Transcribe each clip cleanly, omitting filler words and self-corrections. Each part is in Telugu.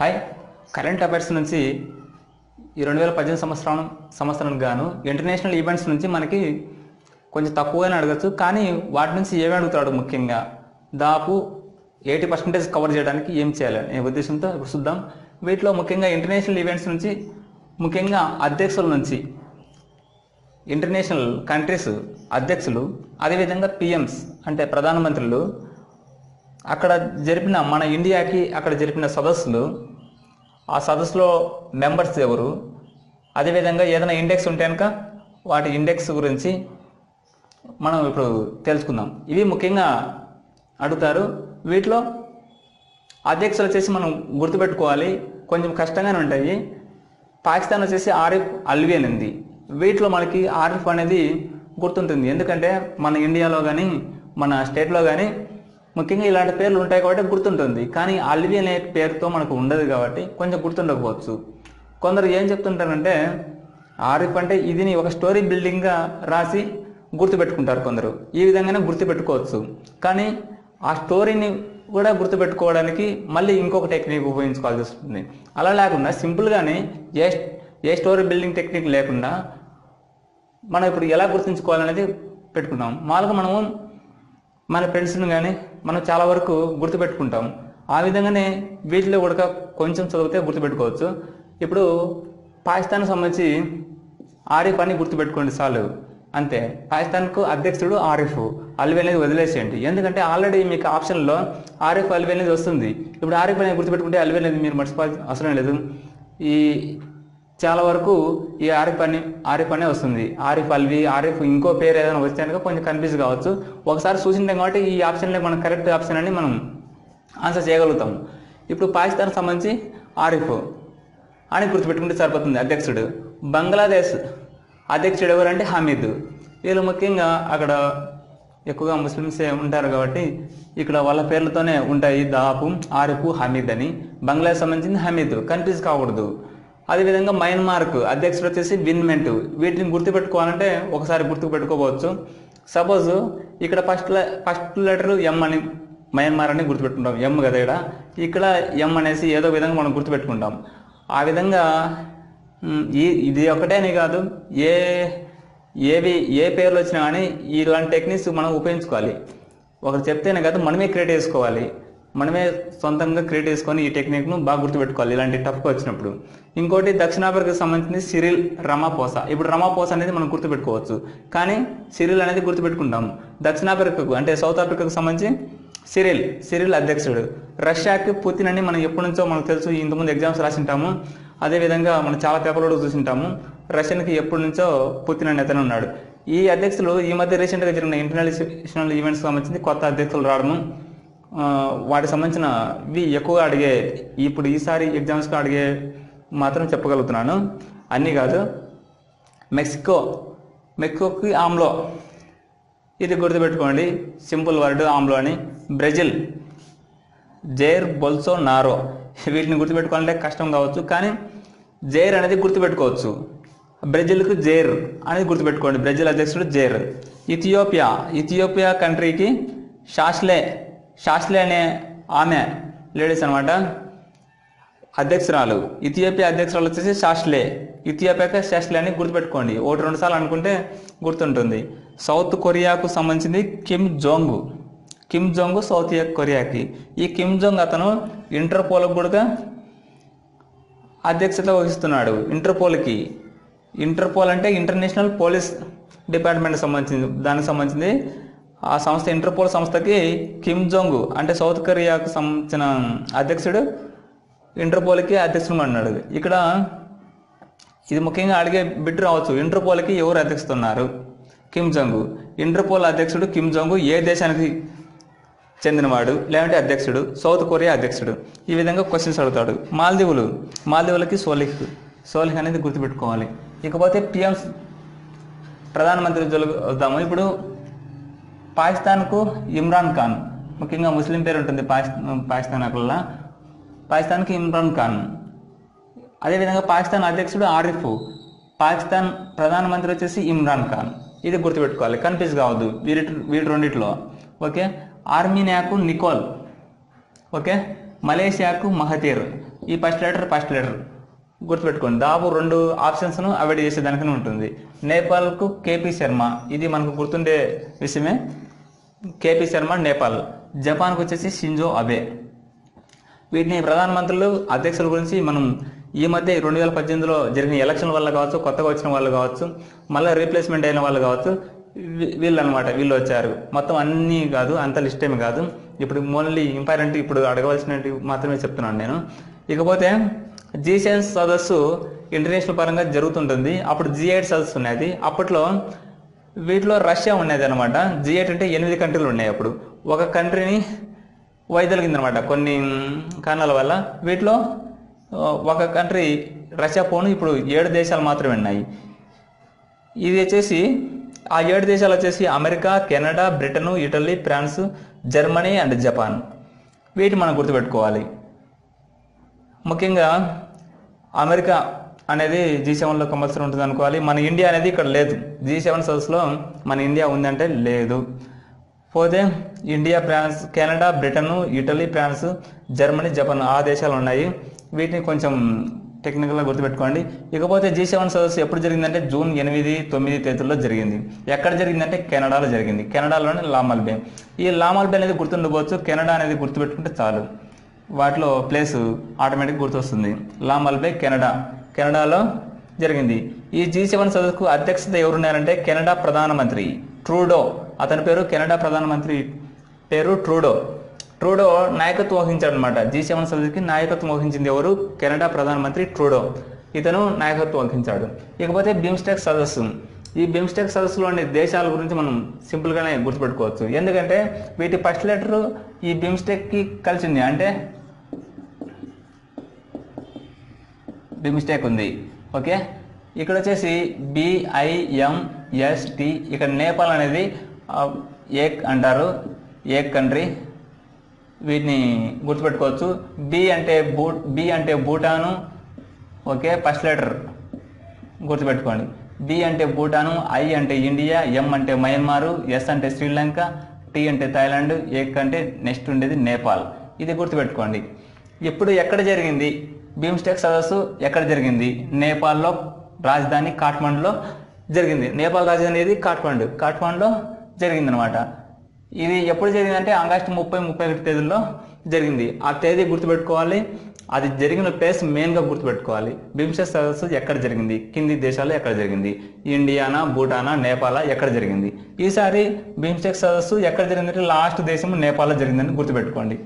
హాయ్, కరెంట్ అఫైర్స్ నుంచి ఈ 2018 సంవత్సరానికి గాను ఇంటర్నేషనల్ ఈవెంట్స్ నుంచి మనకి కొంచెం తక్కువగానే అడగచ్చు. కానీ వాటి నుంచి ఏమి అడుగుతాడు ముఖ్యంగా దాపు 80% కవర్ చేయడానికి ఏం చేయాలి అనే ఉద్దేశంతో ఇప్పుడు చూద్దాం. వీటిలో ముఖ్యంగా ఇంటర్నేషనల్ ఈవెంట్స్ నుంచి, ముఖ్యంగా అధ్యక్షుల నుంచి, ఇంటర్నేషనల్ కంట్రీస్ అధ్యక్షులు, అదేవిధంగా పిఎంస్ అంటే ప్రధానమంత్రులు, అక్కడ జరిపిన మన ఇండియాకి అక్కడ జరిపిన సదస్సులు, ఆ సదస్సులో మెంబర్స్ ఎవరు, అదేవిధంగా ఏదైనా ఇండెక్స్ ఉంటే కనుక వాటి ఇండెక్స్ గురించి మనం ఇప్పుడు తెలుసుకుందాం. ఇవి ముఖ్యంగా అడుగుతారు. వీటిలో అధ్యక్షులు వచ్చేసి మనం గుర్తుపెట్టుకోవాలి, కొంచెం కష్టంగానే ఉంటాయి. పాకిస్తాన్ వచ్చేసి ఆరిఫ్ అల్వి అనేది. వీటిలో మనకి ఆరిఫ్ అనేది గుర్తుంటుంది, ఎందుకంటే మన ఇండియాలో కానీ మన స్టేట్లో కానీ ముఖ్యంగా ఇలాంటి పేర్లు ఉంటాయి కాబట్టి గుర్తుంటుంది. కానీ అల్వి అనే పేరుతో మనకు ఉండదు కాబట్టి కొంచెం గుర్తుండకపోవచ్చు. కొందరు ఏం చెప్తుంటారంటే ఆరిఫ్ అంటే ఇదిని ఒక స్టోరీ బిల్డింగ్గా రాసి గుర్తుపెట్టుకుంటారు కొందరు. ఈ విధంగానే గుర్తుపెట్టుకోవచ్చు. కానీ ఆ స్టోరీని కూడా గుర్తుపెట్టుకోవడానికి మళ్ళీ ఇంకొక టెక్నిక్ ఉపయోగించుకోవాల్సి వస్తుంది. అలా లేకుండా సింపుల్గానే ఏ స్టోరీ బిల్డింగ్ టెక్నిక్ లేకుండా మనం ఇప్పుడు ఎలా గుర్తుంచుకోవాలనేది పెట్టుకున్నాం. మామూలుగా మనము మన ఫ్రెండ్స్ని కానీ మనం చాలా వరకు గుర్తుపెట్టుకుంటాం. ఆ విధంగానే వీటిలో కూడా కొంచెం చదివితే గుర్తుపెట్టుకోవచ్చు. ఇప్పుడు పాకిస్తాన్కి సంబంధించి ఆరిఫ్ అని గుర్తుపెట్టుకోండి చాలు, అంతే. పాకిస్తాన్కు అధ్యక్షుడు ఆరిఫ్ అల్వి అనేది వదిలేసేయండి, ఎందుకంటే ఆల్రెడీ మీకు ఆప్షన్లో ఆరిఫ్ అల్వి అనేది వస్తుంది. ఇప్పుడు ఆరిఫ్ అనేది గుర్తుపెట్టుకుంటే అల్వి అనేది మీరు మర్చిపోవాల్సిన అవసరం లేదు. ఈ చాలా వరకు ఈ ఆరిఫ్ అనే వస్తుంది. ఆరిఫ్ అల్వి, ఆరిఫ్ ఇంకో పేరు ఏదైనా వచ్చాక కొంచెం కన్ఫ్యూజ్ కావచ్చు. ఒకసారి చూసింటాం కాబట్టి ఈ ఆప్షన్లో మనం కరెక్ట్ ఆప్షన్ అని మనం ఆన్సర్ చేయగలుగుతాం. ఇప్పుడు పాకిస్తాన్కి సంబంధించి ఆరిఫ్ అని గుర్తుపెట్టుకుంటే సరిపోతుంది అధ్యక్షుడు. బంగ్లాదేశ్ అధ్యక్షుడు ఎవరంటే హమీద్. వీళ్ళు ముఖ్యంగా అక్కడ ఎక్కువగా ముస్లిమ్సే ఉంటారు కాబట్టి ఇక్కడ వాళ్ళ పేర్లతోనే ఉంటాయి, దాపు, ఆరిఫ్, హమీద్ అని. బంగ్లాదేశ్ సంబంధించింది హమీద్, కన్ఫ్యూజ్ కాకూడదు. అదేవిధంగా మయన్మార్కు అధ్యక్షుడు వచ్చేసి విన్మెంట్. వీటిని గుర్తుపెట్టుకోవాలంటే ఒకసారి గుర్తుపెట్టుకోవచ్చు. సపోజ్ ఇక్కడ ఫస్ట్ లెటర్ ఎం అని మయన్మార్ అని గుర్తుపెట్టుకుంటాం, ఎం కదా ఇక్కడ ఎం అనేసి ఏదో విధంగా మనం గుర్తుపెట్టుకుంటాం. ఆ విధంగా ఇది ఒకటేనే కాదు, ఏ పేర్లు వచ్చినా కానీ ఇలాంటి టెక్నిక్స్ మనం ఉపయోగించుకోవాలి. ఒకరు చెప్తేనే కాదు, మనమే క్రియేట్ చేసుకోవాలి. మనమే సొంతంగా క్రియేట్ చేసుకొని ఈ టెక్నిక్ను బాగా గుర్తుపెట్టుకోవాలి ఇలాంటి టఫ్గా వచ్చినప్పుడు. ఇంకోటి దక్షిణాఫ్రికాకి సంబంధించింది సిరిల్ రమాపోసా. ఇప్పుడు రమాపోసా అనేది మనం గుర్తుపెట్టుకోవచ్చు, కానీ సిరిల్ అనేది గుర్తుపెట్టుకుంటాం. దక్షిణాఫ్రికాకు అంటే సౌత్ ఆఫ్రికాకు సంబంధించి సిరిల్ అధ్యక్షుడు. రష్యాకి పుతిన్ అని మనం ఎప్పటి నుంచో మనకు తెలుసు, ఇంతకుముందు ఎగ్జామ్స్ రాసింటాము. అదేవిధంగా మనం చాలా పేపర్లో చూసింటాము. రష్యన్కి ఎప్పటి నుంచో పుతిన్ అని అతను ఉన్నాడు. ఈ అధ్యక్షులు ఈ మధ్య రీసెంట్గా జరిగిన ఇంటర్నేషనల్ ఈవెంట్స్కి సంబంధించి కొత్త అధ్యక్షులు రావడము, వాటికి సంబంధించిన ఇవి ఎక్కువగా అడిగే, ఇప్పుడు ఈసారి ఎగ్జామ్స్కి అడిగే మాత్రం చెప్పగలుగుతున్నాను, అన్నీ కాదు. మెక్సికోకి ఆమ్లో, ఇది గుర్తుపెట్టుకోండి, సింపుల్ వర్డ్ ఆమ్లో అని. Brazil Jair Bolsonaro. వీటిని గుర్తుపెట్టుకోవాలంటే కష్టం కావచ్చు, కానీ జైర్ అనేది గుర్తుపెట్టుకోవచ్చు. బ్రెజిల్కు జైర్ అనేది గుర్తుపెట్టుకోండి, బ్రెజిల్ అధ్యక్షుడు జైర్. ఇథియోపియా కంట్రీకి షాష్లే అనే ఆమె లేడీస్ అనమాట, అధ్యక్షురాలు. ఇథియోపియా అధ్యక్షురాలు వచ్చేసి ఇథియోపియాకి షాష్లే అని గుర్తుపెట్టుకోండి. 1-2 సార్లు అనుకుంటే గుర్తుంటుంది. సౌత్ కొరియాకు సంబంధించింది కిమ్ జోంగ్ సౌత్ కొరియాకి. ఈ కిమ్ జోంగ్ అతను ఇంటర్పోల్కి కూడా అధ్యక్షత వహిస్తున్నాడు. ఇంటర్పోల్ అంటే ఇంటర్నేషనల్ పోలీస్ డిపార్ట్మెంట్కి సంబంధించింది, దానికి సంబంధించింది. ఆ సంస్థ ఇంటర్పోల్ సంస్థకి కిమ్ జోంగ్ అంటే సౌత్ కొరియాకు సంబంధించిన అధ్యక్షుడు ఇంటర్పోల్కి అధ్యక్షుడు అన్నాడు. ఇక్కడ ఇది ముఖ్యంగా అడిగే బిట్ రావచ్చు, ఇంటర్పోల్కి ఎవరు అధ్యక్షుతున్నారు? Kim Jong. ఇంటర్పోల్ అధ్యక్షుడు కిమ్ జోంగ్ ఏ దేశానికి చెందినవాడు, లేదంటే అధ్యక్షుడు? సౌత్ కొరియా అధ్యక్షుడు. ఈ విధంగా క్వశ్చన్స్ అడుగుతాడు. మాల్దీవులకి సోలిహ్ అనేది గుర్తుపెట్టుకోవాలి. ఇకపోతే పిఎం ప్రధానమంత్రి వద్దాము. ఇప్పుడు పాకిస్తాన్కు ఇమ్రాన్ ఖాన్, ముఖ్యంగా ముస్లిం పేరు ఉంటుంది పాకిస్తాన్కి ఇమ్రాన్ ఖాన్. అదేవిధంగా పాకిస్తాన్ అధ్యక్షుడు ఆరిఫ్, పాకిస్తాన్ ప్రధానమంత్రి వచ్చేసి ఇమ్రాన్ ఖాన్. ఇది గుర్తుపెట్టుకోవాలి, కన్ఫ్యూజ్ కావద్దు వీటి రెండిట్లో. ఓకే. ఆర్మీనియాకు నికోల్, ఓకే. మలేషియాకు మహతీర్. ఈ ఫస్ట్ లెటర్ గుర్తుపెట్టుకోండి. దాదాపు 2 ఆప్షన్స్ను అవాయిడ్ చేసేదానికనే ఉంటుంది. నేపాల్కు కేపీ శర్మ, ఇది మనకు గుర్తుండే విషయమే. కేపీ శర్మ నేపాల్. జపాన్కు వచ్చేసి షింజో అబే. వీటిని ప్రధానమంత్రులు, అధ్యక్షుల గురించి మనం ఈ మధ్య 2018లో జరిగిన ఎలక్షన్ వల్ల కావచ్చు, కొత్తగా వచ్చిన వాళ్ళు కావచ్చు, మళ్ళీ రీప్లేస్మెంట్ అయిన వాళ్ళు కావచ్చు, వీళ్ళు వచ్చారు. మొత్తం అన్నీ కాదు, అంత లిస్ట్ ఏమి కాదు. ఇప్పుడు ఓన్లీ ఇంపార్టెంట్ ఇప్పుడు అడగవలసినవి మాత్రమే చెప్తున్నాను నేను. ఇకపోతే G7 సదస్సు ఇంటర్నేషనల్ పరంగా జరుగుతుంటుంది. అప్పుడు G8 సదస్సు ఉన్నది. అప్పట్లో వీటిలో రష్యా ఉన్నది అనమాట. G8 అంటే 8 కంట్రీలు ఉన్నాయి. అప్పుడు ఒక కంట్రీని వైదొలిగిందనమాట కొన్ని కారణాల వల్ల. వీటిలో ఒక కంట్రీ రష్యా పోను ఇప్పుడు 7 దేశాలు మాత్రమే ఉన్నాయి. ఇది వచ్చేసి ఆ 7 దేశాలు వచ్చేసి America, Canada, Britain, Italy, France, Germany and Japan. వీటి మనం గుర్తుపెట్టుకోవాలి. ముఖ్యంగా అమెరికా అనేది G7లో కంపల్సరీ ఉంటుంది అనుకోవాలి. మన ఇండియా అనేది ఇక్కడ లేదు. G7 సదస్సులో మన ఇండియా ఉందంటే లేదు. పోతే India, France, Canada, Britain, Italy, France, Germany, Japan ఆ దేశాలు ఉన్నాయి. వీటిని కొంచెం టెక్నికల్గా గుర్తుపెట్టుకోండి. ఇకపోతే G7 సదస్సు ఎప్పుడు జరిగిందంటే జూన్ 8, 9 తేదీల్లో జరిగింది. ఎక్కడ జరిగిందంటే కెనడాలో జరిగింది. కెనడాలోని లామాల్బే. ఈ లామాల్బే అనేది గుర్తుండకపోవచ్చు. కెనడా అనేది గుర్తుపెట్టుకుంటే చాలు, వాటిలో ప్లేస్ ఆటోమేటిక్ గుర్తొస్తుంది. లామాల్బే కెనడాలో జరిగింది. ఈ G7 సదస్సుకు అధ్యక్షత ఎవరున్నారంటే కెనడా ప్రధానమంత్రి ట్రూడో. అతని పేరు కెనడా ప్రధానమంత్రి పేరు ట్రూడో నాయకత్వం వహించాడు అనమాట. G7 సదస్సుకి నాయకత్వం వహించింది ఎవరు? కెనడా ప్రధానమంత్రి ట్రూడో. ఇతను నాయకత్వం వహించాడు. ఇకపోతే బిమ్స్టెక్ సదస్సు. ఈ బిమ్స్టెక్ సదస్సులోని దేశాల గురించి మనం సింపుల్గానే గుర్తుపెట్టుకోవచ్చు. ఎందుకంటే వీటి ఫస్ట్ లెటర్ ఈ బిమ్స్టెక్కి కలిసింది. అంటే బిమ్స్టెక్ ఉంది. ఓకే, ఇక్కడ వచ్చేసి BIMST. ఇక్కడ నేపాల్ అనేది ఏక్ అంటారు, ఏక్ కంట్రీ. వీటిని గుర్తుపెట్టుకోవచ్చు. బి అంటే భూటాను. ఓకే, ఫస్ట్ లెటర్ గుర్తుపెట్టుకోండి. B అంటే భూటాను, I అంటే ఇండియా, M అంటే మయన్మారు, S అంటే శ్రీలంక, T అంటే థాయిలాండ్, ఏక్ అంటే నెక్స్ట్ ఉండేది నేపాల్. ఇది గుర్తుపెట్టుకోండి. ఇప్పుడు ఎక్కడ జరిగింది బిమ్స్టెక్ సదస్సు? ఎక్కడ జరిగింది? నేపాల్లో రాజధాని కాఠ్మండులో జరిగింది. నేపాల్ రాజధాని ఏది? కాఠ్మండులో జరిగిందనమాట. ఇది ఎప్పుడు జరిగిందంటే ఆగస్టు 30, 31 తేదీల్లో జరిగింది. ఆ తేదీ గుర్తుపెట్టుకోవాలి. అది జరిగిన ప్లేస్ మెయిన్గా గుర్తుపెట్టుకోవాలి. బిమ్స్టెక్ సదస్సు ఎక్కడ జరిగింది? కింది దేశాల్లో ఎక్కడ జరిగింది? ఇండియానా, భూటానా, నేపాలా, ఎక్కడ జరిగింది? ఈసారి బిమ్స్టెక్ సదస్సు ఎక్కడ జరిగిందంటే లాస్ట్ దేశం నేపాల్లో జరిగిందని గుర్తుపెట్టుకోండి,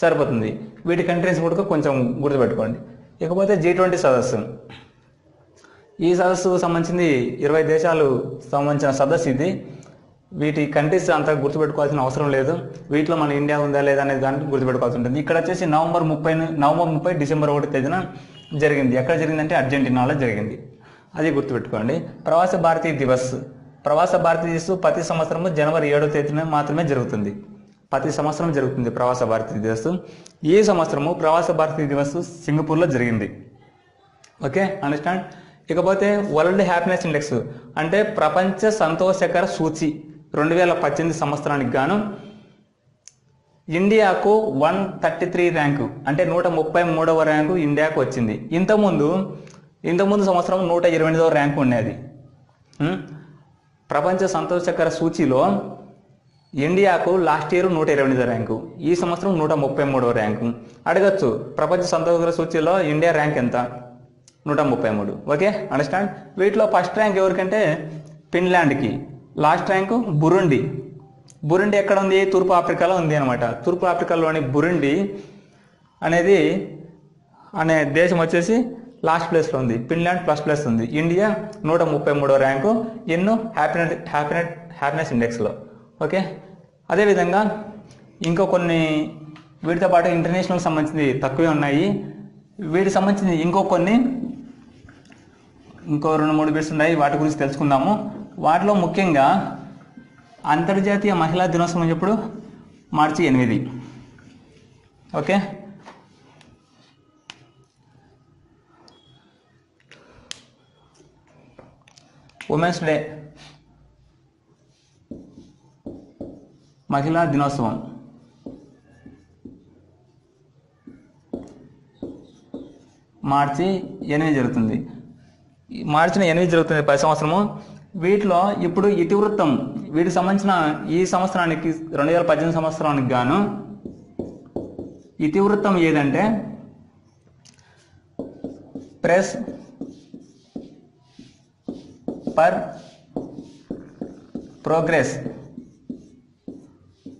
సరిపోతుంది. వీటి కంట్రీస్ కూడా కొంచెం గుర్తుపెట్టుకోండి. ఇకపోతే G20 సదస్సు. ఈ సదస్సుకు సంబంధించింది 20 దేశాలు సంబంధించిన సదస్సు ఇది. వీటి కంట్రీస్ అంతా గుర్తుపెట్టుకోవాల్సిన అవసరం లేదు. వీటిలో మన ఇండియా ఉందా లేదా అనేది దానికి గుర్తుపెట్టుకోవాల్సి ఉంటుంది. ఇక్కడ వచ్చేసి నవంబర్ 30, డిసెంబర్ 1 తేదీన జరిగింది. ఎక్కడ జరిగిందంటే అర్జెంటీనాలో జరిగింది. అది గుర్తుపెట్టుకోండి. ప్రవాస భారతీయ దివస్. ప్రవాస భారతీయ దివస్ ప్రతి సంవత్సరము జనవరి 7వ తేదీన మాత్రమే జరుగుతుంది. ప్రతి సంవత్సరం జరుగుతుంది ప్రవాస భారతీయ దివస్. ఈ సంవత్సరము ప్రవాస భారతీయ దివస్ సింగపూర్లో జరిగింది. Okay, understand. ఇకపోతే వరల్డ్ హ్యాపీనెస్ ఇండెక్స్ అంటే ప్రపంచ సంతోషకర సూచి 2018 సంవత్సరానికి గాను ఇండియాకు 133 ర్యాంకు అంటే 133వ ర్యాంకు ఇండియాకు వచ్చింది. ఇంతకుముందు సంవత్సరం 128వ ర్యాంకు ఉండేది. ప్రపంచ సంతోషకర సూచిలో ఇండియాకు లాస్ట్ ఇయర్ 128వ ర్యాంకు, ఈ సంవత్సరం 133వ ర్యాంకు. అడగచ్చు, ప్రపంచ సంతోషకర సూచిలో ఇండియా ర్యాంక్ ఎంత? 133. Okay, understand. వీటిలో ఫస్ట్ ర్యాంక్ ఎవరికంటే ఫిన్లాండ్కి, లాస్ట్ ర్యాంకు బురుండి. ఎక్కడ ఉంది? తూర్పు ఆఫ్రికాలో ఉంది అనమాట. తూర్పు ఆఫ్రికాలోని బురుండి అనే దేశం వచ్చేసి లాస్ట్ ప్లేస్లో ఉంది. ఫిన్లాండ్ ఫస్ట్ ప్లేస్ ఉంది. ఇండియా 133వ ర్యాంకు హ్యాపీనెస్ ఇండెక్స్లో. ఓకే, అదేవిధంగా ఇంకో కొన్ని వీటితో పాటు ఇంటర్నేషనల్ సంబంధించి తక్కువే ఉన్నాయి. వీటికి సంబంధించి ఇంకో 2-3 బిట్స్ ఉన్నాయి. వాటి గురించి తెలుసుకుందాము. వాటిలో ముఖ్యంగా అంతర్జాతీయ మహిళా దినోత్సవం ఎప్పుడు? మార్చి 8. ఓకే, ఉమెన్స్ డే, మహిళా దినోత్సవం మార్చి 8 జరుగుతుంది. మార్చిన 8 జరుగుతుంది 10 సంవత్సరము. వీటిలో ఇప్పుడు ఇతివృత్తం వీటికి సంబంధించిన ఈ సంవత్సరానికి 2018 సంవత్సరానికి గాను ఇతివృత్తం ఏదంటే ప్రెస్ పర్ ప్రోగ్రెస్.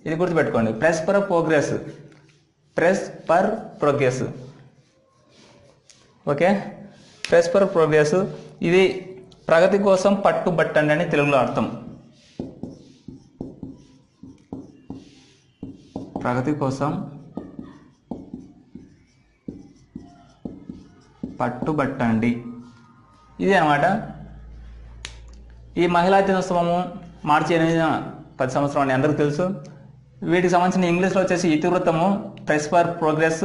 ఇది గుర్తుపెట్టుకోండి, press per progress, press per progress. Okay, press per progress. ఇది ప్రగతి కోసం పట్టుబట్టండి అని తెలుగులో అర్థం. ప్రగతి కోసం పట్టుబట్టండి, ఇది అన్నమాట. ఈ మహిళా దినోత్సవము మార్చి 8న 10 సంవత్సరం అని అందరికీ తెలుసు. వీటికి సంబంధించిన ఇంగ్లీష్లో వచ్చేసి ఇతివృత్తము ప్రెస్ ఫర్ ప్రోగ్రెస్,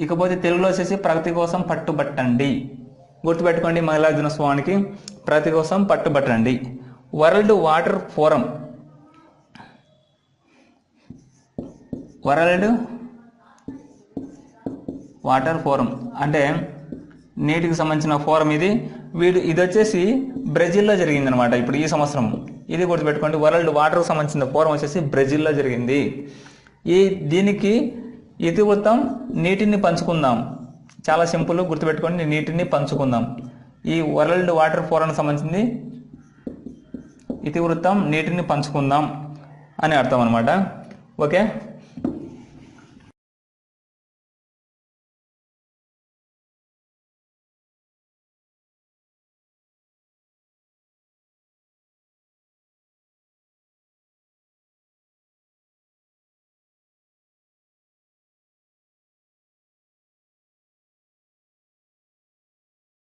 ఇకపోతే తెలుగులో వచ్చేసి ప్రగతి కోసం పట్టుబట్టండి. గుర్తుపెట్టుకోండి, మహిళా దినోత్సవానికి ప్రగతి కోసం పట్టుబట్టండి. World Water Forum, World Water Forum అంటే నీటికి సంబంధించిన ఫోరం ఇది. ఇది వచ్చేసి బ్రెజిల్లో జరిగింది అనమాట ఇప్పుడు ఈ సంవత్సరం. ఇది గుర్తుపెట్టుకోండి, వరల్డ్ వాటర్కి సంబంధించిన ఫోరం వచ్చేసి బ్రెజిల్లో జరిగింది. దీనికి ఇతివృత్తం నీటిని పంచుకుందాం. చాలా సింపుల్, గుర్తుపెట్టుకోండి, నీటిని పంచుకుందాం. ఈ వరల్డ్ వాటర్ ఫోరానికి సంబంధించింది ఇతివృత్తం నీటిని పంచుకుందాం అని అర్థం అనమాట. ఓకే.